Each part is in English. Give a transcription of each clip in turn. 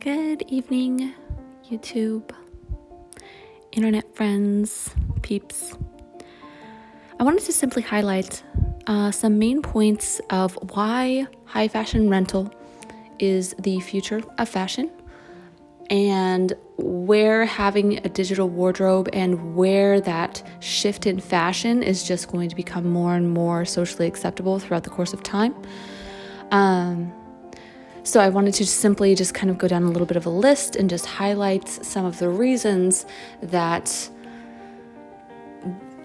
Good evening, YouTube, internet friends, peeps. I wanted to simply highlight some main points of why high fashion rental is the future of fashion, and where having a digital wardrobe and where that shift in fashion is just going to become more and more socially acceptable throughout the course of time. So I wanted to simply just kind of go down a little bit of a list and just highlight some of the reasons that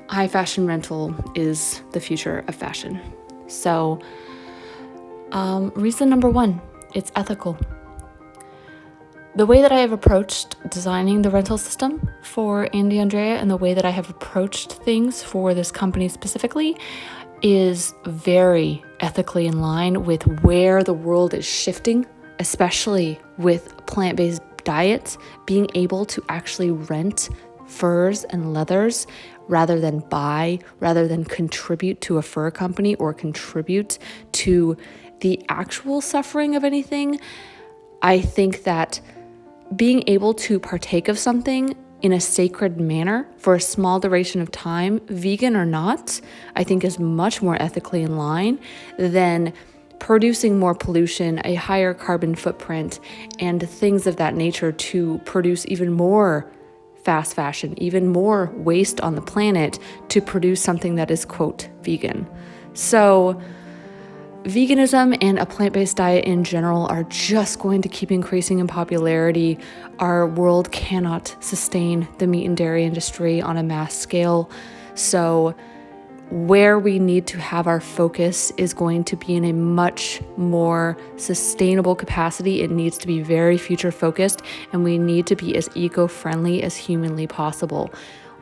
high fashion rental is the future of fashion. So reason number one, it's ethical. The way that I have approached designing the rental system for AndeAndrea and the way that I have approached things for this company specifically is very ethically in line with where the world is shifting, especially with plant-based diets, being able to actually rent furs and leathers rather than contribute to a fur company or contribute to the actual suffering of anything. I think that being able to partake of something in a sacred manner for a small duration of time, vegan or not, I think is much more ethically in line than producing more pollution, a higher carbon footprint, and things of that nature to produce even more fast fashion, even more waste on the planet to produce something that is, quote, vegan. So veganism and a plant-based diet in general are just going to keep increasing in popularity. Our world cannot sustain the meat and dairy industry on a mass scale. So where we need to have our focus is going to be in a much more sustainable capacity. It needs to be very future focused, and we need to be as eco-friendly as humanly possible.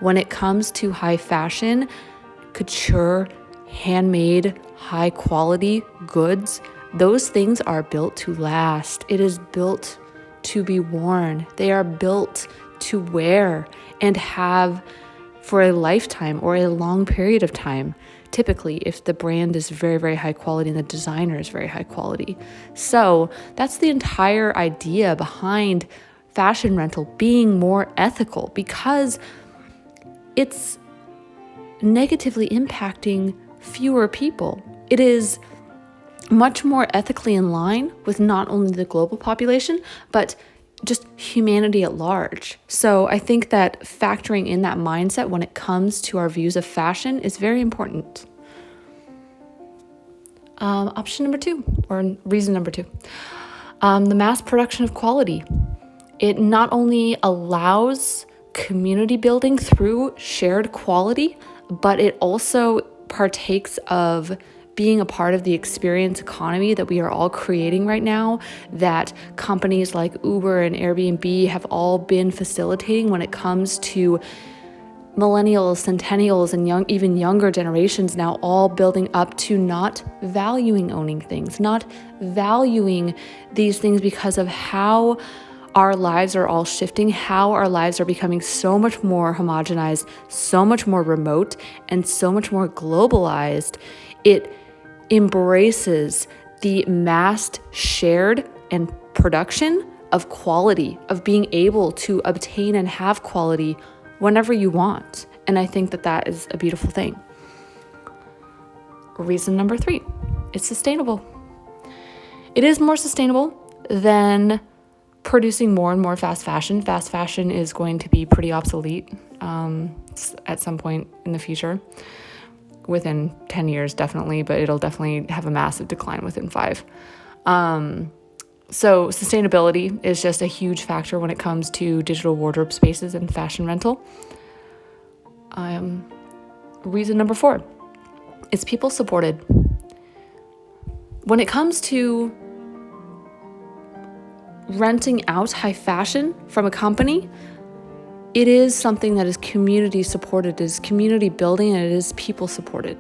When it comes to high fashion, couture, handmade, high quality goods, those things are built to last. It is built to be worn. They are built to wear and have for a lifetime or a long period of time, typically if the brand is very, very high quality and the designer is very high quality. So that's the entire idea behind fashion rental being more ethical, because it's negatively impacting fewer people. It is much more ethically in line with not only the global population, but just humanity at large. So I think that factoring in that mindset when it comes to our views of fashion is very important. Option number two, or reason number two, the mass production of quality. It not only allows community building through shared quality, but it also partakes of being a part of the experience economy that we are all creating right now, that companies like Uber and Airbnb have all been facilitating when it comes to millennials, centennials, and even younger generations now all building up to not valuing owning things, not valuing these things because of how our lives are all shifting, how our lives are becoming so much more homogenized, so much more remote, and so much more globalized. It embraces the massed shared and production of quality, of being able to obtain and have quality whenever you want. And I think that that is a beautiful thing. Reason number three, it's sustainable. It is more sustainable than producing more and more fast fashion. Fast fashion is going to be pretty obsolete at some point in the future. Within 10 years, definitely, but it'll definitely have a massive decline within 5. So sustainability is just a huge factor when it comes to digital wardrobe spaces and fashion rental. Reason number 4, it's people supported. When it comes to renting out high fashion from a company, it is something that is community supported, it is community building, and it is people supported.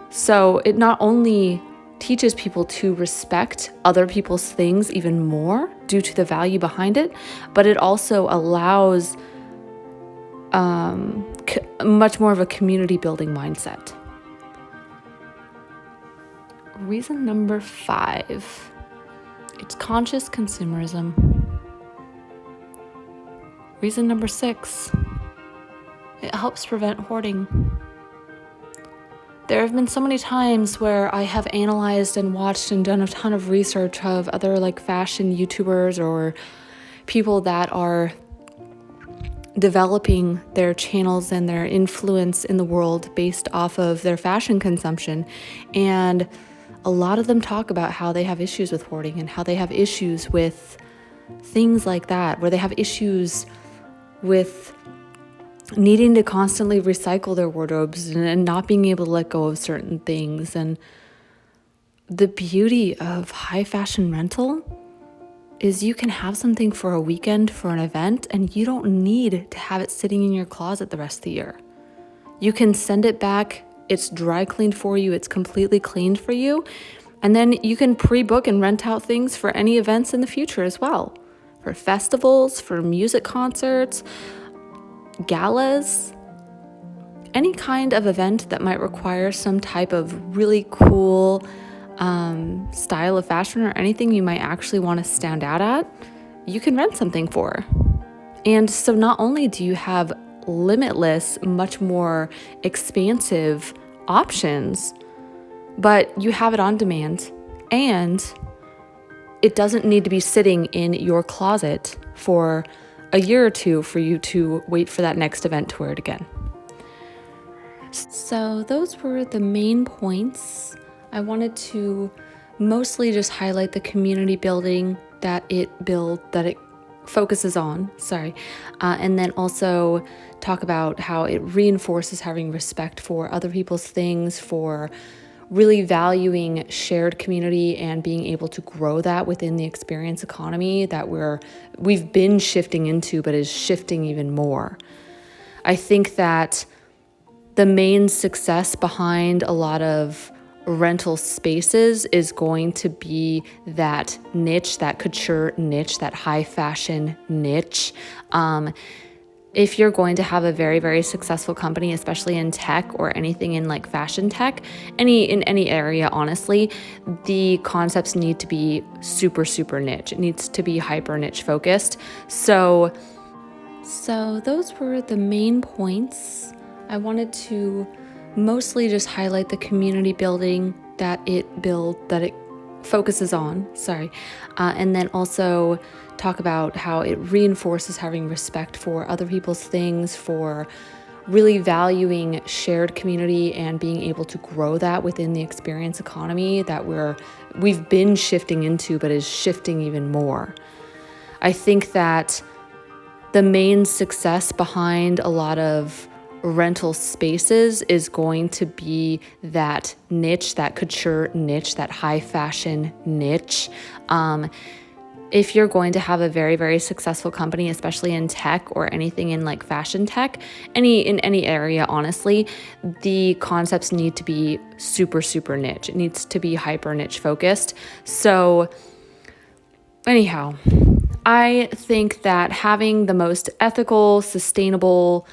So it not only teaches people to respect other people's things even more due to the value behind it, but it also allows much more of a community building mindset. Reason number 5, it's conscious consumerism. Reason number 6, it helps prevent hoarding. There have been so many times where I have analyzed and watched and done a ton of research of other like fashion YouTubers or people that are developing their channels and their influence in the world based off of their fashion consumption. And a lot of them talk about how they have issues with hoarding and how they have issues with things like that, where they have issues with needing to constantly recycle their wardrobes and not being able to let go of certain things. And the beauty of high fashion rental is you can have something for a weekend, for an event, and you don't need to have it sitting in your closet the rest of the year. You can send it back, it's dry cleaned for you, it's completely cleaned for you, and then you can pre-book and rent out things for any events in the future as well. For festivals, for music concerts, galas, any kind of event that might require some type of really cool style of fashion or anything you might actually want to stand out at, you can rent something for. And so not only do you have limitless, much more expansive options, but you have it on demand, and it doesn't need to be sitting in your closet for a year or two for you to wait for that next event to wear it again. So those were the main points. I wanted to mostly just highlight the community building that it focuses on, and then also talk about how it reinforces having respect for other people's things, for really valuing shared community and being able to grow that within the experience economy that we've been shifting into, but is shifting even more. I think that the main success behind a lot of rental spaces is going to be that niche, that couture niche, that high fashion niche. If you're going to have a very, very successful company, especially in tech or anything in like fashion tech, in any area, honestly, the concepts need to be super, super niche. It needs to be hyper niche focused. So those were the main points. I wanted to mostly just highlight the community building that it focuses on, and then also talk about how it reinforces having respect for other people's things, for really valuing shared community and being able to grow that within the experience economy that we've been shifting into, but is shifting even more. I think that the main success behind a lot of rental spaces is going to be that niche, that couture niche, that high fashion niche. If you're going to have a very, very successful company, especially in tech or anything in like fashion tech, in any area, honestly, the concepts need to be super, super niche. It needs to be hyper niche focused. So anyhow, I think that having the most ethical, sustainable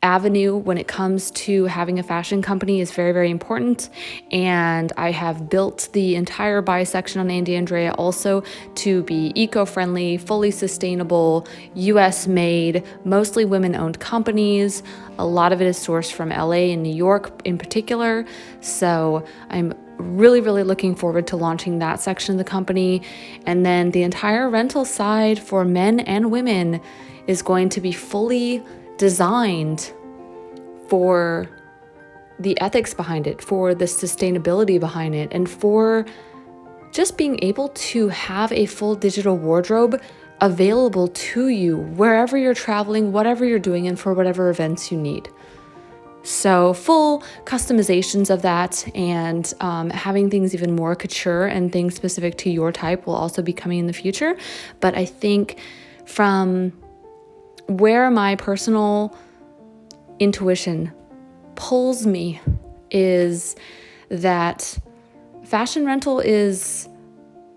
avenue when it comes to having a fashion company is very, very important. And I have built the entire buy section on AndeAndrea also to be eco-friendly, fully sustainable, US made, mostly women-owned companies. A lot of it is sourced from LA and New York in particular. So I'm really, really looking forward to launching that section of the company. And then the entire rental side for men and women is going to be fully designed for the ethics behind it, for the sustainability behind it, and for just being able to have a full digital wardrobe available to you wherever you're traveling, whatever you're doing, and for whatever events you need. So full customizations of that, and having things even more couture and things specific to your type will also be coming in the future. But I think from where my personal intuition pulls me is that fashion rental is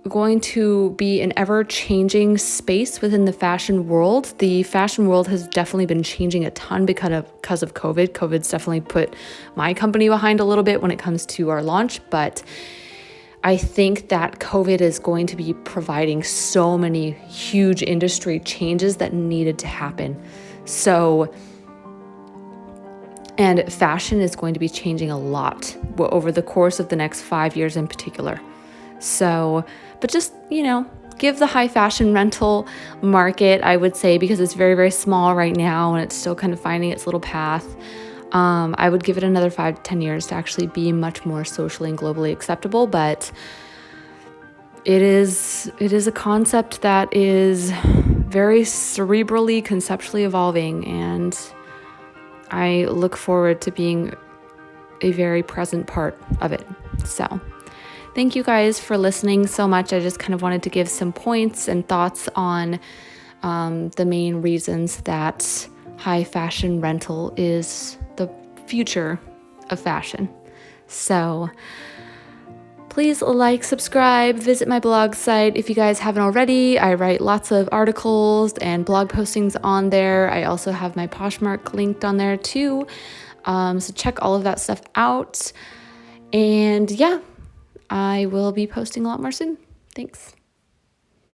going to be an ever-changing space within the fashion world. The fashion world has definitely been changing a ton because of COVID. COVID's definitely put my company behind a little bit when it comes to our launch, but I think that COVID is going to be providing so many huge industry changes that needed to happen. And fashion is going to be changing a lot over the course of the next 5 years in particular. So, but just, give the high fashion rental market, I would say, because it's very, very small right now and it's still kind of finding its little path. I would give it another 5 to 10 years to actually be much more socially and globally acceptable. But it is a concept that is very cerebrally, conceptually evolving, and I look forward to being a very present part of it. So thank you guys for listening so much. I just kind of wanted to give some points and thoughts on the main reasons that high fashion rental is the future of fashion. So please like, subscribe, visit my blog site if you guys haven't already. I write lots of articles and blog postings on there. I also have my Poshmark linked on there too. So check all of that stuff out. And yeah, I will be posting a lot more soon. Thanks.